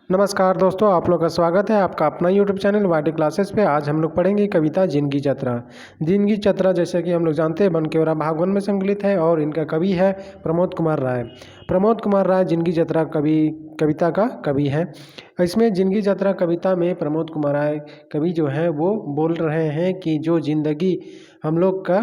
नमस्कार दोस्तों, आप लोग का स्वागत है आपका अपना यूट्यूब चैनल वाईटी क्लासेस पे। आज हम लोग पढ़ेंगे कविता जिंदगी चतरा। जिंदगी चतरा जैसे कि हम लोग जानते हैं बनकेवरा भाग 1 में संकलित है और इनका कवि है प्रमोद कुमार राय। प्रमोद कुमार राय जिंदगी चतरा कविता का कवि है। इसमें जिंदगी चतरा कविता में प्रमोद कुमार राय कवि जो है वो बोल रहे हैं कि जो जिंदगी हम लोग का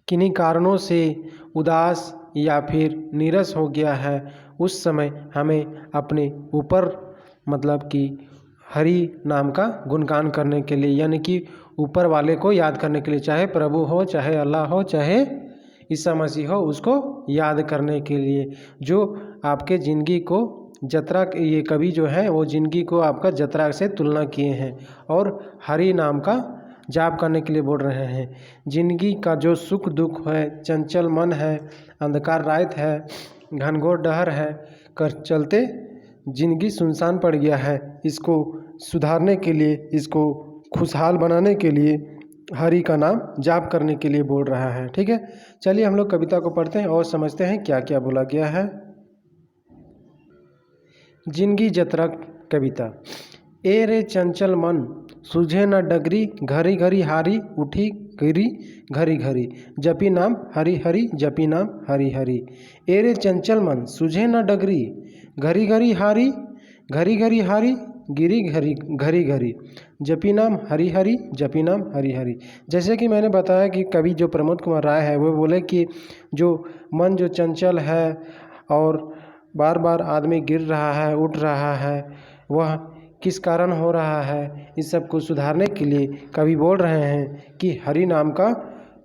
किन्हीं कारणों से उदास या फिर नीरस हो गया है, उस समय हमें अपने ऊपर मतलब कि हरि नाम का गुणगान करने के लिए, यानी कि ऊपर वाले को याद करने के लिए, चाहे प्रभु हो, चाहे अल्लाह हो, चाहे ईसा मसीह हो, उसको याद करने के लिए जो आपके ज़िंदगी को जतरा, ये कवि जो है वो ज़िंदगी को आपका जतरा से तुलना किए हैं और हरि नाम का जाप करने के लिए बोल रहे हैं। जिंदगी का जो सुख दुख है, चंचल मन है, अंधकार रात है, घनघोर डहर है, कर चलते जिंदगी सुनसान पड़ गया है, इसको सुधारने के लिए, इसको खुशहाल बनाने के लिए हरि का नाम जाप करने के लिए बोल रहा है। ठीक है, चलिए हम लोग कविता को पढ़ते हैं और समझते हैं क्या क्या बोला गया है। जिंदगी जतरा कविता। ए रे चंचल मन सूझे न डगरी, घरी घरी हारी उठी गिरी घरी घरी, जपी नाम हरि हरि, जपी नाम हरि हरि। ए रे चंचल मन सूझे न डगरी, घरी घरी हारी घरी घरी हारी गिरी घरी घरी घरी, जपी नाम हरि हरि, जपी नाम हरि हरि। जैसे कि मैंने बताया कि कवि जो प्रमोद कुमार राय है वो बोले कि जो मन जो चंचल है और बार बार आदमी गिर रहा है, उठ रहा है, वह किस कारण हो रहा है, इस सब को सुधारने के लिए कवि बोल रहे हैं कि हरि नाम का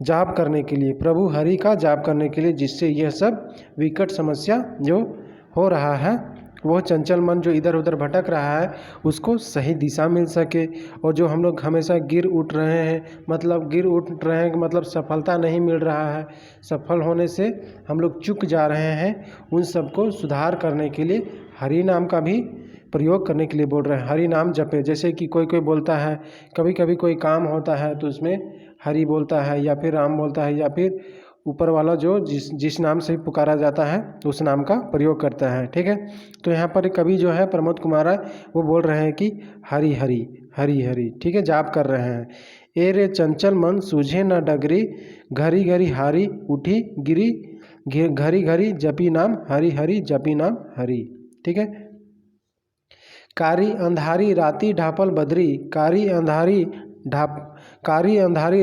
जाप करने के लिए, प्रभु हरि का जाप करने के लिए, जिससे यह सब विकट समस्या जो हो रहा है, वो चंचल मन जो इधर उधर भटक रहा है, उसको सही दिशा मिल सके। और जो हम लोग हमेशा गिर उठ रहे हैं, मतलब गिर उठ रहे हैं मतलब सफलता नहीं मिल रहा है, सफल होने से हम लोग चूक जा रहे हैं, उन सब को सुधार करने के लिए हरि नाम का भी प्रयोग करने के लिए बोल रहे हैं। हरि नाम जपे, जैसे कि कोई कोई बोलता है, कभी कभी कोई काम होता है तो उसमें हरि बोलता है या फिर राम बोलता है या फिर ऊपर वाला जो जिस नाम से पुकारा जाता है उस नाम का प्रयोग करता है। ठीक है, तो यहाँ पर कवि जो है प्रमोद कुमार राय वो बोल रहे हैं कि हरि हरि हरि हरि, ठीक है, जाप कर रहे हैं। ए रे चंचल मन सूझे न डगरी, घरी घरी हारी उठी गिरी घरी घरी, जपी नाम हरि हरि, जपी नाम हरि। ठीक है, कारी अंधारी राती ढापल बदरी, कारी अंधारी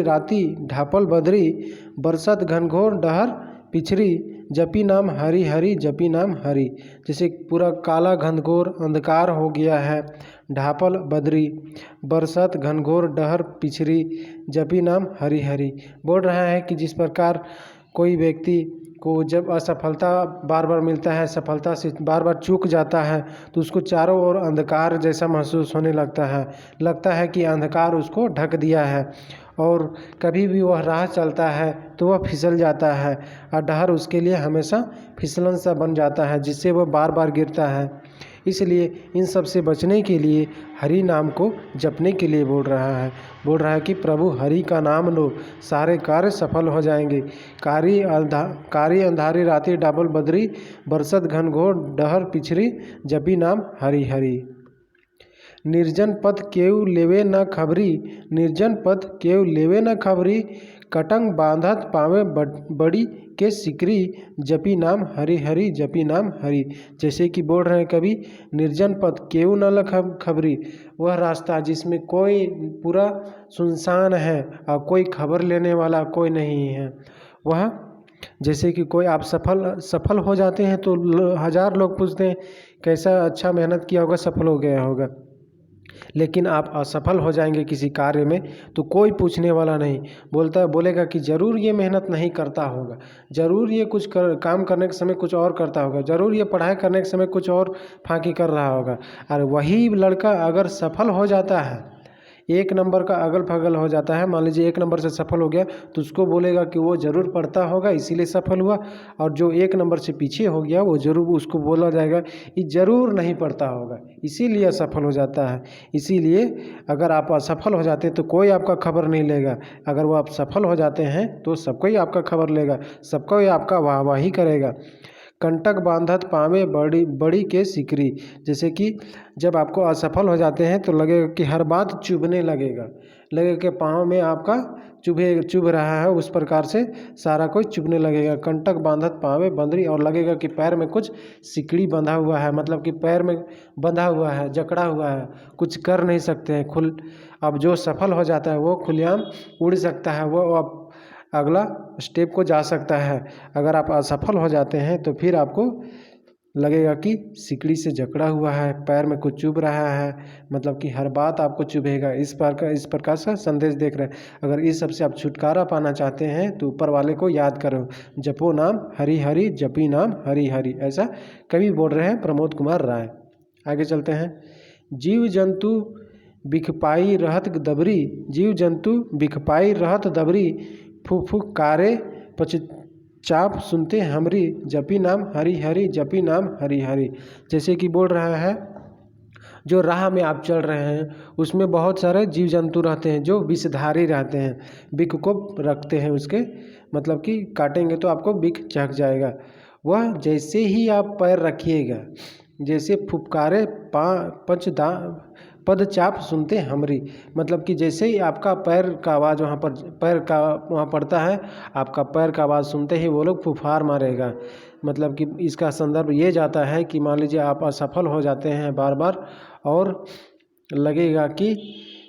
राती ढापल बदरी, बरसत घनघोर डहर पिछरी, जपी नाम हरि हरि, जपी नाम हरि। जैसे पूरा काला घनघोर अंधकार हो गया है, ढापल बदरी, बरसत घनघोर डहर पिछरी, जपी नाम हरि हरि। बोल रहा है कि जिस प्रकार कोई व्यक्ति को जब असफलता बार बार मिलता है, सफलता से बार बार चूक जाता है, तो उसको चारों ओर अंधकार जैसा महसूस होने लगता है कि अंधकार उसको ढक दिया है और कभी भी वह राह चलता है तो वह फिसल जाता है और डहर उसके लिए हमेशा फिसलन सा बन जाता है, जिससे वह बार बार गिरता है। इसलिए इन सब से बचने के लिए हरि नाम को जपने के लिए बोल रहा है कि प्रभु हरि का नाम लो, सारे कार्य सफल हो जाएंगे। कारी अंधारी राती डाबल बदरी, बरसत घनघोर डहर पिछरी, जपी नाम हरि हरि। निर्जन पथ केउ लेवे न खबरी, निर्जन पथ केउ लेवे न खबरी, कटंग बांधत पावे बड़ी के सिकरी, जपी नाम हरि हरि, जपी नाम हरि। जैसे कि बोल रहे हैं कभी, निर्जन पथ केउ न खबरी, वह रास्ता जिसमें कोई पूरा सुनसान है और कोई खबर लेने वाला कोई नहीं है, वह जैसे कि कोई आप सफल हो जाते हैं तो 1000 लोग पूछते हैं कैसा अच्छा मेहनत किया होगा, सफल हो गया होगा, लेकिन आप असफल हो जाएंगे किसी कार्य में तो कोई पूछने वाला नहीं, बोलेगा कि ज़रूर ये मेहनत नहीं करता होगा, ज़रूर ये काम करने के समय कुछ और करता होगा, ज़रूर ये पढ़ाई करने के समय कुछ और फाँकी कर रहा होगा। और वही लड़का अगर सफल हो जाता है, 1 नंबर का अगल फगल हो जाता है, मान लीजिए 1 नंबर से सफल हो गया, तो उसको बोलेगा कि वो ज़रूर पढ़ता होगा इसीलिए सफल हुआ, और जो 1 नंबर से पीछे हो गया वो ज़रूर, उसको बोला जाएगा ये ज़रूर नहीं पढ़ता होगा इसीलिए असफल हो जाता है। इसीलिए अगर आप असफल हो जाते हैं तो कोई आपका खबर नहीं लेगा, अगर वो आप सफल हो जाते हैं तो सबको ही आपका खबर लेगा, सबको ही आपका वाहवाही करेगा। कंटक बांधत पावे बड़ी बड़ी के सिकरी, जैसे कि जब आपको असफल हो जाते हैं तो लगेगा कि हर बात चुभने लगेगा, लगेगा कि पाँव में आपका चुभ रहा है, उस प्रकार से सारा कोई चुभने लगेगा। कंटक बांधत पावे बंदरी, और लगेगा कि पैर में कुछ सिकड़ी बंधा हुआ है, मतलब कि पैर में बंधा हुआ है, जकड़ा हुआ है, कुछ कर नहीं सकते हैं। अब जो सफल हो जाता है वो खुलेआम उड़ सकता है, वो अब अगला स्टेप को जा सकता है। अगर आप असफल हो जाते हैं तो फिर आपको लगेगा कि सिकड़ी से जकड़ा हुआ है, पैर में कुछ चुभ रहा है, मतलब कि हर बात आपको चुभेगा। इस प्रकार का संदेश देख रहे हैं। अगर इस सब से आप छुटकारा पाना चाहते हैं तो ऊपर वाले को याद करो, जपो नाम हरि हरि जपी नाम हरि हरि, ऐसा कवि बोल रहे हैं प्रमोद कुमार राय। आगे चलते हैं। जीव जंतु बिखपाई रहत दबरी, जीव जंतु बिखपाई रहत दबरी, फूक फूक कारे पश्चाप सुनते हमरी, जपी नाम हरि हरि जपी नाम हरि हरि। जैसे कि बोल रहा है, जो राह में आप चल रहे हैं उसमें बहुत सारे जीव जंतु रहते हैं जो विषधारी रहते हैं, बिख को रखते हैं उसके, मतलब कि काटेंगे तो आपको बिख चढ़ जाएगा। वह जैसे ही आप पैर रखिएगा, जैसे फुफकारे पदचाप सुनते हमरी, मतलब कि जैसे ही आपका पैर का आवाज़ वहाँ पर पैर का वहाँ पड़ता है, आपका पैर का आवाज़ सुनते ही वो लोग फुफकार मारेगा। मतलब कि इसका संदर्भ ये जाता है कि मान लीजिए आप असफल हो जाते हैं बार बार, और लगेगा कि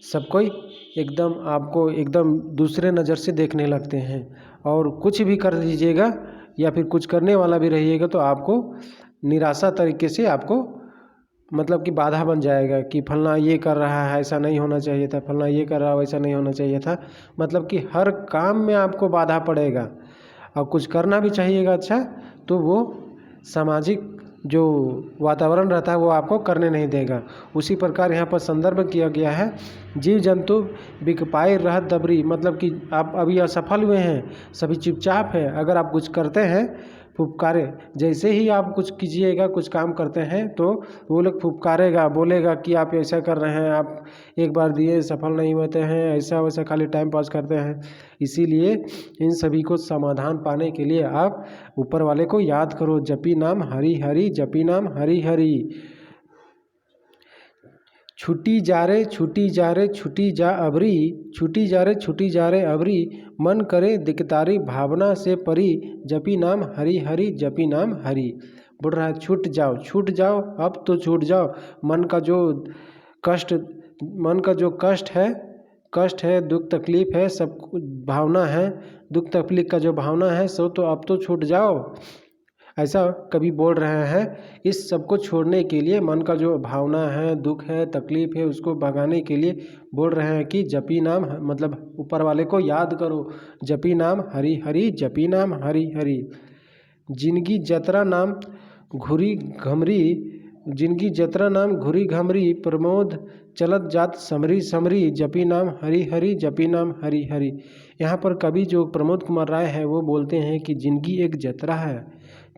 सब कोई एकदम आपको एकदम दूसरे नज़र से देखने लगते हैं, और कुछ भी कर दीजिएगा या फिर कुछ करने वाला भी रहिएगा तो आपको निराशा तरीके से आपको मतलब कि बाधा बन जाएगा कि फलना ये कर रहा है, ऐसा नहीं होना चाहिए था, फलना ये कर रहा है, वैसा नहीं होना चाहिए था। मतलब कि हर काम में आपको बाधा पड़ेगा, और कुछ करना भी चाहिएगा अच्छा, तो वो सामाजिक जो वातावरण रहता है वो आपको करने नहीं देगा। उसी प्रकार यहाँ पर संदर्भ किया गया है, जीव जंतु बिकपाई रहत दबरी, मतलब कि आप अभी असफल हुए हैं, सभी चुपचाप है। अगर आप कुछ करते हैं फुफकारे, जैसे ही आप कुछ कीजिएगा, कुछ काम करते हैं तो वो लोग फुफकारेगा, बोलेगा कि आप ऐसा कर रहे हैं, आप एक बार दिए सफल नहीं होते हैं, ऐसा वैसा खाली टाइम पास करते हैं। इसीलिए इन सभी को समाधान पाने के लिए आप ऊपर वाले को याद करो, जपी नाम हरि हरि जपी नाम हरि हरि। छुटी जा रे छुटी जा रे छुटी जा अबरी, छुटी जा रे छुटी जा रे अबरी, मन करे दिकतारी भावना से परी, जपी नाम हरि हरि जपी नाम हरि। बोल रहा है छूट जाओ, अब तो छूट जाओ। मन का जो कष्ट मन का जो कष्ट है, दुख तकलीफ है, सब भावना है, दुख तकलीफ का जो भावना है सो तो अब तो छूट जाओ, ऐसा कभी बोल रहे हैं। इस सब को छोड़ने के लिए, मन का जो भावना है, दुख है, तकलीफ है, उसको भगाने के लिए बोल रहे हैं कि जपी नाम, मतलब ऊपर वाले को याद करो, जपी नाम हरि हरि जपी नाम हरि हरि। जिनकी जतरा नाम घुरी घमरी, जिनकी जतरा नाम घुरी घमरी, प्रमोद चलत जात समरी समरी, जपी नाम हरि हरि जपी नाम हरि हरि। यहाँ पर कवि जो प्रमोद कुमार राय है वो बोलते हैं कि जिंदगी एक जतरा है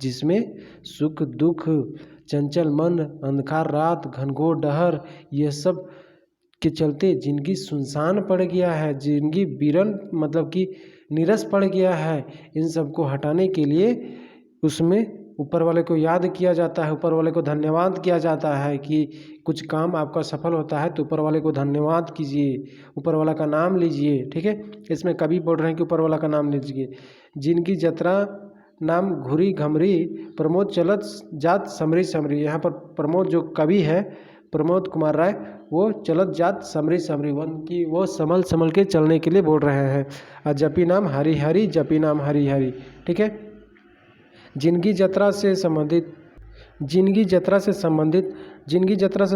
जिसमें सुख दुख, चंचल मन, अंधकार रात, घनघोर डहर, यह सब के चलते जिंदगी सुनसान पड़ गया है, जिंदगी बीरन मतलब कि नीरस पड़ गया है। इन सब को हटाने के लिए उसमें ऊपर वाले को याद किया जाता है, ऊपर वाले को धन्यवाद किया जाता है कि कुछ काम आपका सफल होता है तो ऊपर वाले को धन्यवाद कीजिए, ऊपर वाला का नाम लीजिए। ठीक है, इसमें कवि बोल रहे हैं कि ऊपर वाला का नाम लीजिए। जिनकी जतरा नाम घुरी घमरी, प्रमोद चलत जात समरी समरी। यहाँ पर प्रमोद जो कवि है प्रमोद कुमार राय, वो चलत जात समरी समरी, वन की वो संभल के चलने के लिए बोल रहे हैं। और जपी नाम हरि हरि जपी नाम हरि हरि। ठीक है, जिंदगी जतरा से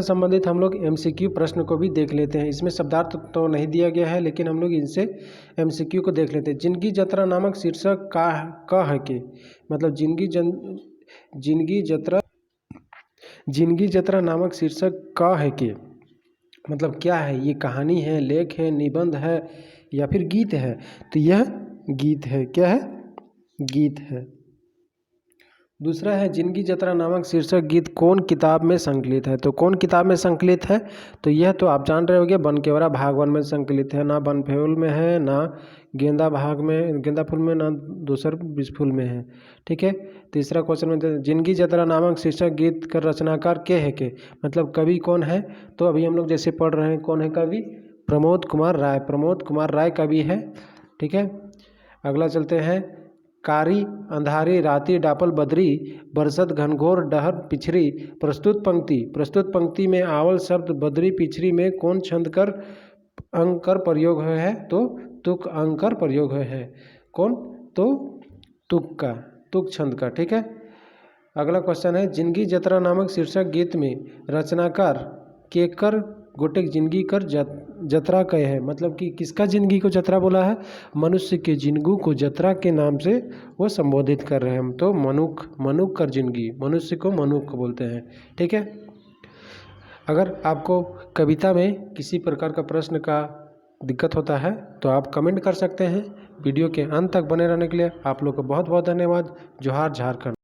संबंधित हम लोग MCQ प्रश्न को भी देख लेते हैं। इसमें शब्दार्थ तो नहीं दिया गया है, लेकिन हम लोग इनसे MCQ को देख लेते हैं। जिंदगी जतरा नामक शीर्षक का है कि, मतलब जिंदगी जतरा नामक शीर्षक का है कि, मतलब क्या है, ये कहानी है, लेख है, निबंध है या फिर गीत है? तो यह गीत है। क्या है? गीत है। दूसरा है जिंदगी जतरा नामक शीर्षक गीत कौन किताब में संकलित है। तो कौन किताब में संकलित है, तो यह तो आप जान रहे होंगे बनकेवरा भाग 1 में संकलित है, ना बनफूल में है, ना गेंदा फूल में, ना दूसर बिसफुल में है। ठीक है। तीसरा क्वेश्चन में जिंदगी जतरा नामक शीर्षक गीत का रचनाकार के है के, मतलब कवि कौन है। तो अभी हम लोग जैसे पढ़ रहे हैं कौन है कवि, प्रमोद कुमार राय। प्रमोद कुमार राय कवि है। ठीक है। अगला चलते हैं, कारी अंधारी राती डापल बदरी बरसत घनघोर डहर पिछरी। प्रस्तुत पंक्ति में आवल शब्द बदरी पिछरी में कौन छंद कर अंकर प्रयोग है। तो तुक अंकर प्रयोग है। कौन, तो तुक छंद का। ठीक है। अगला क्वेश्चन है, जिंदगी जतरा नामक शीर्षक गीत में रचनाकार केकर गोटेक जिंदगी कर जतरा कहे है, मतलब कि किसका जिंदगी को जतरा बोला है, मनुष्य के जिंदगी को जतरा के नाम से वो संबोधित कर रहे हैं हम। तो मनुक कर जिंदगी, मनुष्य को मनुक बोलते हैं। ठीक है। अगर आपको कविता में किसी प्रकार का प्रश्न का दिक्कत होता है तो आप कमेंट कर सकते हैं। वीडियो के अंत तक बने रहने के लिए आप लोग को बहुत बहुत धन्यवाद। जोहार झारखंड।